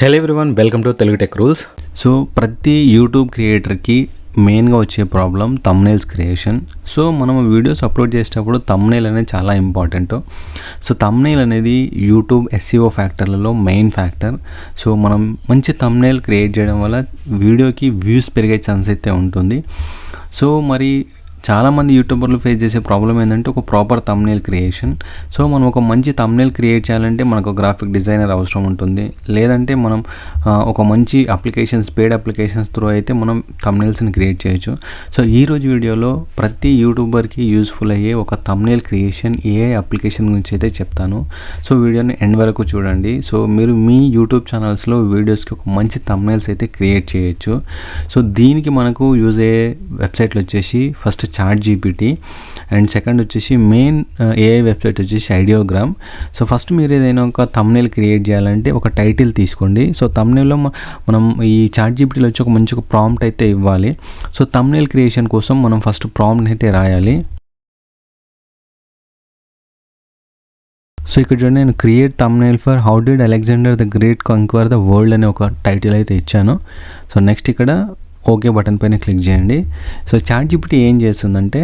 Hello everyone, welcome to Telugu tech rules. So ప్రతి YouTube క్రియేటర్కి మెయిన్గా వచ్చే ప్రాబ్లం థంబ్నెయిల్స్ క్రియేషన్. సో మనం వీడియోస్ అప్లోడ్ చేసేటప్పుడు థంబ్నెయిల్ అనేది చాలా ఇంపార్టెంట్. సో థంబ్నెయిల్ అనేది యూట్యూబ్ ఎస్ఈఓ ఫ్యాక్టర్లలో మెయిన్ ఫ్యాక్టర్. సో మనం మంచి థంబ్నెయిల్ క్రియేట్ చేయడం వల్ల వీడియోకి వ్యూస్ పెరిగే ఛాన్స్ అయితే ఉంటుంది. సో మరి చాలామంది యూట్యూబర్లు ఫేస్ చేసే ప్రాబ్లం ఏంటంటే ఒక ప్రాపర్ థంబ్నెయిల్ క్రియేషన్. సో మనం ఒక మంచి థంబ్నెయిల్ క్రియేట్ చేయాలంటే మనకు గ్రాఫిక్ డిజైనర్ అవసరం ఉంటుంది, లేదంటే మనం ఒక మంచి అప్లికేషన్స్, పెయిడ్ అప్లికేషన్స్ త్రూ అయితే మనం థంబ్నెయిల్స్ని క్రియేట్ చేయొచ్చు. సో ఈరోజు వీడియోలో ప్రతి యూట్యూబర్కి యూస్ఫుల్ అయ్యే ఒక థంబ్నెయిల్ క్రియేషన్ ఏఐ అప్లికేషన్ గురించి అయితే చెప్తాను. సో వీడియోని ఎండ్ వరకు చూడండి. సో మీరు మీ యూట్యూబ్ ఛానల్స్లో వీడియోస్కి ఒక మంచి థంబ్నెయిల్స్ అయితే క్రియేట్ చేయొచ్చు. సో దీనికి మనకు యూజ్ అయ్యే వెబ్సైట్లు వచ్చేసి ఫస్ట్ ChatGPT అండ్ సెకండ్ వచ్చేసి మెయిన్ ఏఐ వెబ్సైట్ వచ్చేసి ఐడియోగ్రామ్. సో ఫస్ట్ మీరు ఏదైనా ఒక థంబ్నెయిల్ క్రియేట్ చేయాలంటే ఒక టైటిల్ తీసుకోండి. సో థంబ్నెయిల్లో మనం ఈ ChatGPTలో వచ్చి ఒక మంచి ప్రాంప్ట్ అయితే ఇవ్వాలి. సో థంబ్నెయిల్ క్రియేషన్ కోసం మనం ఫస్ట్ ప్రాంప్ట్ అయితే రాయాలి. సో ఇక్కడ చూడండి, నేను create thumbnail for how did Alexander the great conquer the world అనే ఒక టైటిల్ అయితే ఇచ్చాను. సో నెక్స్ట్ ఇక్కడ ఓకే బటన్ పైన క్లిక్ చేయండి. సో ChatGPT ఏం చేస్తుందంటే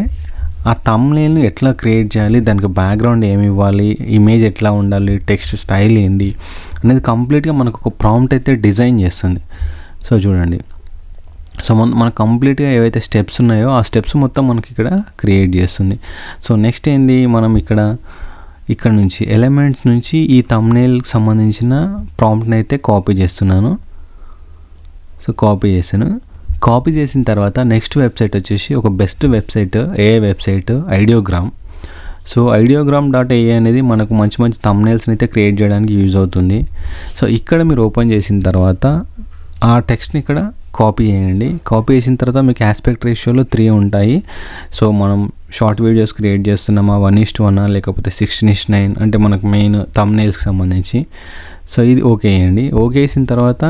ఆ థంబ్నెయిల్ని ఎట్లా క్రియేట్ చేయాలి, దానికి బ్యాక్గ్రౌండ్ ఏమి ఇవ్వాలి, ఇమేజ్ ఎట్లా ఉండాలి, టెక్స్ట్ స్టైల్ ఏంది అనేది కంప్లీట్గా మనకు ఒక ప్రాంప్ట్ అయితే డిజైన్ చేస్తుంది. సో చూడండి, సో మనకు కంప్లీట్గా ఏవైతే స్టెప్స్ ఉన్నాయో ఆ స్టెప్స్ మొత్తం మనకి ఇక్కడ క్రియేట్ చేస్తుంది. సో నెక్స్ట్ ఏంది, మనం ఇక్కడ నుంచి ఎలిమెంట్స్ నుంచి ఈ థంబ్నెయిల్కి సంబంధించిన ప్రాంప్ట్ని అయితే కాపీ చేస్తున్నాను. సో కాపీ చేసిన తర్వాత నెక్స్ట్ వెబ్సైట్ వచ్చేసి ఒక best website, AI website ideogram. So ఐడియోగ్రామ్.ai అనేది మనకు మంచి మంచి థంబ్నెయిల్స్ని అయితే క్రియేట్ చేయడానికి యూజ్ అవుతుంది. సో ఇక్కడ మీరు ఓపెన్ చేసిన తర్వాత ఆ టెక్స్ట్ని ఇక్కడ కాపీ చేయండి. కాపీ చేసిన తర్వాత మీకు ఆస్పెక్ట్ రేషియోలో 3 ఉంటాయి. సో మనం షార్ట్ వీడియోస్ క్రియేట్ చేస్తున్నామా 1:1 లేకపోతే 16:9 అంటే మనకు మెయిన్ థంబ్నెయిల్స్కి సంబంధించి. సో ఇది ఓకే చేయండి. ఓకే చేసిన తర్వాత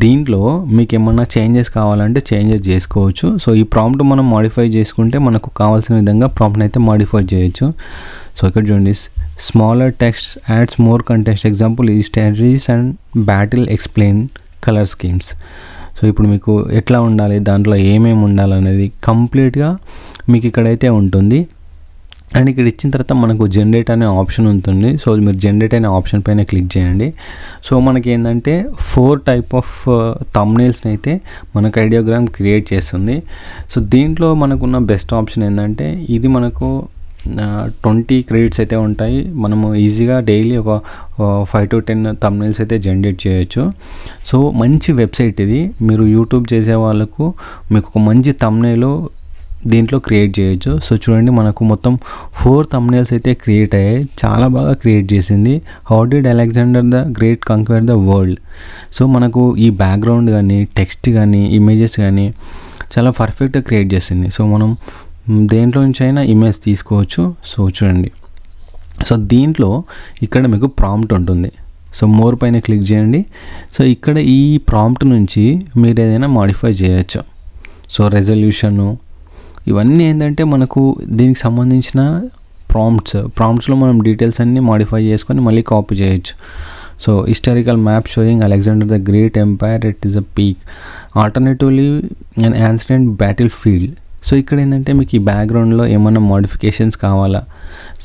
దీంట్లో మీకు ఏమన్నా చేంజెస్ కావాలంటే చేంజెస్ చేసుకోవచ్చు. సో ఈ ప్రాంప్ట్ మనం మాడిఫై చేసుకుంటే మనకు కావాల్సిన విధంగా ప్రాంప్ట్ని అయితే మాడిఫై చేయొచ్చు. సో ఇక్కడ చూడండి, smaller text ads more context, example ఈ strategies and battle explain colour schemes. So ఇప్పుడు మీకు ఎట్లా ఉండాలి, దాంట్లో ఏమేమి ఉండాలనేది కంప్లీట్గా మీకు ఇక్కడైతే ఉంటుంది. అండ్ ఇక్కడ ఇచ్చిన తర్వాత మనకు జనరేట్ అనే ఆప్షన్ ఉంటుంది. సో మీరు జనరేట్ అనే ఆప్షన్ పైన క్లిక్ చేయండి. సో మనకి ఏంటంటే 4 టైప్ ఆఫ్ థంబ్నెయిల్స్ని అయితే మనకు ఐడియోగ్రామ్ క్రియేట్ చేస్తుంది. సో దీంట్లో మనకున్న బెస్ట్ ఆప్షన్ ఏంటంటే ఇది మనకు 20 క్రెడిట్స్ అయితే ఉంటాయి. మనము ఈజీగా డైలీ ఒక 5 to 10 థంబ్నెయిల్స్ అయితే జనరేట్ చేయొచ్చు. సో మంచి వెబ్సైట్ ఇది. మీరు యూట్యూబ్ చేసే వాళ్ళకు మీకు ఒక మంచి థంబ్నెయిల్ దీంట్లో క్రియేట్ చేయొచ్చు. సో చూడండి, మనకు మొత్తం 4 థంబ్నెయిల్స్ అయితే క్రియేట్ అయ్యాయి. చాలా బాగా క్రియేట్ చేసింది. How did Alexander the great conquer the world. So మనకు ఈ బ్యాక్గ్రౌండ్ కానీ, టెక్స్ట్ కానీ, ఇమేజెస్ కానీ చాలా పర్ఫెక్ట్గా క్రియేట్ చేసింది. సో మనం దేంట్లో నుంచి అయినా ఇమేజ్ తీసుకోవచ్చు. సో చూడండి, సో దీంట్లో ఇక్కడ మీకు ప్రాంప్ట్ ఉంటుంది. సో మోర్ పైన క్లిక్ చేయండి. సో ఇక్కడ ఈ ప్రాంప్ట్ నుంచి మీరు ఏదైనా మాడిఫై చేయొచ్చు. సో రెజల్యూషను ఇవన్నీ ఏంటంటే మనకు దీనికి సంబంధించిన ప్రాంప్ట్స్లో మనం డీటెయిల్స్ అన్నీ మాడిఫై చేసుకొని మళ్ళీ కాపీ చేయొచ్చు. So historical map showing Alexander the great empire it is a peak, alternatively an ancient battle field. So ఇక్కడ ఏంటంటే మీకు ఈ బ్యాక్గ్రౌండ్లో ఏమైనా మోడిఫికేషన్స్ కావాలా,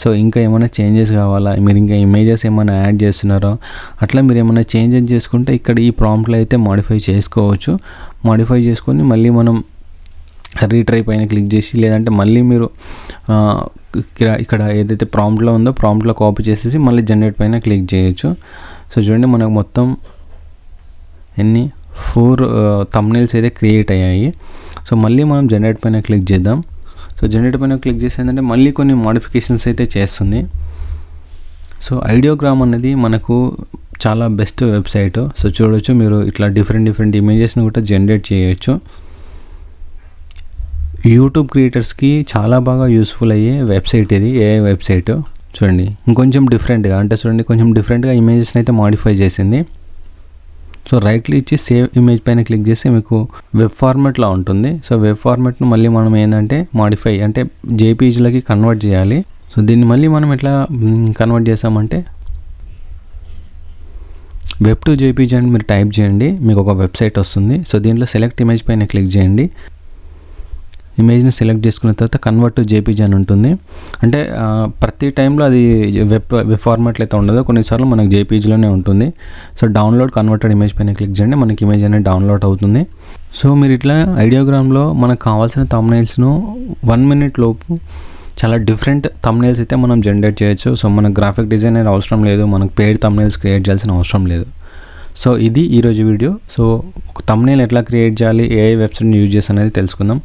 సో ఇంకా ఏమైనా చేంజెస్ కావాలా, మీరు ఇంకా ఇమేజెస్ ఏమైనా యాడ్ చేస్తున్నారో అట్లా మీరు ఏమైనా చేంజెస్ చేసుకుంటే ఇక్కడ ఈ ప్రాంప్ట్లో అయితే మాడిఫై చేసుకోవచ్చు. మాడిఫై చేసుకొని మళ్ళీ మనం రీట్రై పైన క్లిక్ చేసి, లేదంటే మళ్ళీ మీరు ఇక్కడ ఏదైతే ప్రాంప్ట్లో ఉందో ప్రాంప్ట్లో కాపీ చేసేసి మళ్ళీ జనరేట్ పైన క్లిక్ చేయొచ్చు. సో చూడండి, మనకు మొత్తం 4 థంబ్నెయిల్స్ అయితే క్రియేట్ అయ్యాయి. సో మళ్ళీ మనం జనరేట్ పైన క్లిక్ చేద్దాం. సో జనరేట్ పైన క్లిక్ చేసేందంటే మళ్ళీ కొన్ని మోడిఫికేషన్స్ అయితే చేస్తుంది. సో ఐడియోగ్రామ్ అనేది మనకు చాలా బెస్ట్ వెబ్సైట్. సో చూడొచ్చు, మీరు ఇట్లా డిఫరెంట్ ఇమేజెస్ని కూడా జనరేట్ చేయొచ్చు. యూట్యూబ్ క్రియేటర్స్కి చాలా బాగా యూస్ఫుల్ అయ్యే వెబ్సైట్ ఇది, ఏఐ వెబ్సైట్. చూడండి, ఇంకొంచెం డిఫరెంట్గా అంటే చూడండి, కొంచెం డిఫరెంట్గా ఇమేజెస్ని అయితే మాడిఫై చేసింది. సో రైట్లో ఇచ్చి సేవ్ ఇమేజ్ పైన క్లిక్ చేస్తే మీకు వెబ్ ఫార్మాట్లో ఉంటుంది. సో వెబ్ ఫార్మాట్ను మళ్ళీ మనం ఏంటంటే మాడిఫై అంటే జేపీజీలకి కన్వర్ట్ చేయాలి. సో దీన్ని మళ్ళీ మనం ఎట్లా కన్వర్ట్ చేసామంటే వెబ్ టు జేపీజీ అని మీరు టైప్ చేయండి, మీకు ఒక వెబ్సైట్ వస్తుంది. సో దీంట్లో సెలెక్ట్ ఇమేజ్ పైన క్లిక్ చేయండి. ఇమేజ్ని సెలెక్ట్ చేసుకున్న తర్వాత కన్వర్ట్ టు జేపీజీ అని ఉంటుంది. అంటే ప్రతి టైంలో అది వెబ్ ఫార్మాట్లో అయితే ఉండదు, కొన్నిసార్లు మనకు జేపీజీలోనే ఉంటుంది. సో డౌన్లోడ్ కన్వర్టెడ్ ఇమేజ్ పైన క్లిక్ చేయండి, మనకి ఇమేజ్ అనేది డౌన్లోడ్ అవుతుంది. సో మీరు ఇట్లా ఐడియోగ్రామ్లో మనకు కావాల్సిన థంబ్నెయిల్స్ను 1 minute లోపు చాలా డిఫరెంట్ థంబ్నెయిల్స్ అయితే మనం జనరేట్ చేయొచ్చు. సో మనకు గ్రాఫిక్ డిజైనర్ అవసరం లేదు, మనకు పెయిడ్ థంబ్నెయిల్స్ క్రియేట్ చేయాల్సిన అవసరం లేదు. సో ఇది ఈరోజు వీడియో. సో ఒక థంబ్నెయిల్ ఎట్లా క్రియేట్ చేయాలి, ఏ వెబ్సైట్ని యూజ్ చేసి అనేది తెలుసుకుందాం.